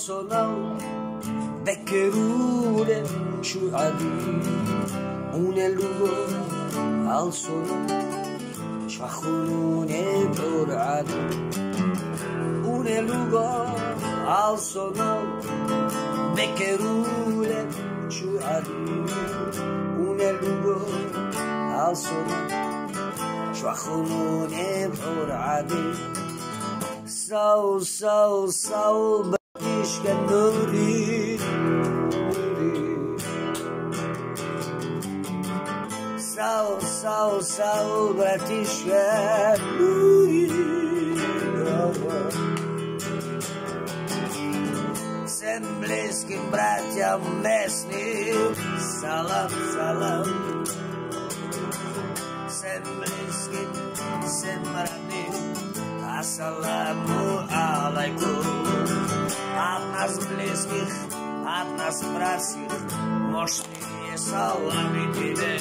صنم بكرونه شو عدو ونلوغو al sonam شخونونه برعدو ونلوغو al sonam بكرونه شو عدو ونلوغو al sonam شخونونه برعدو Sağ bakışken nuri Sağ bakışken nuri Всем близким братьям местным Салам, салам Всем близким, всем родным Ассаламу алейкум. От нас близких, от нас братских, мощные саламы тебе.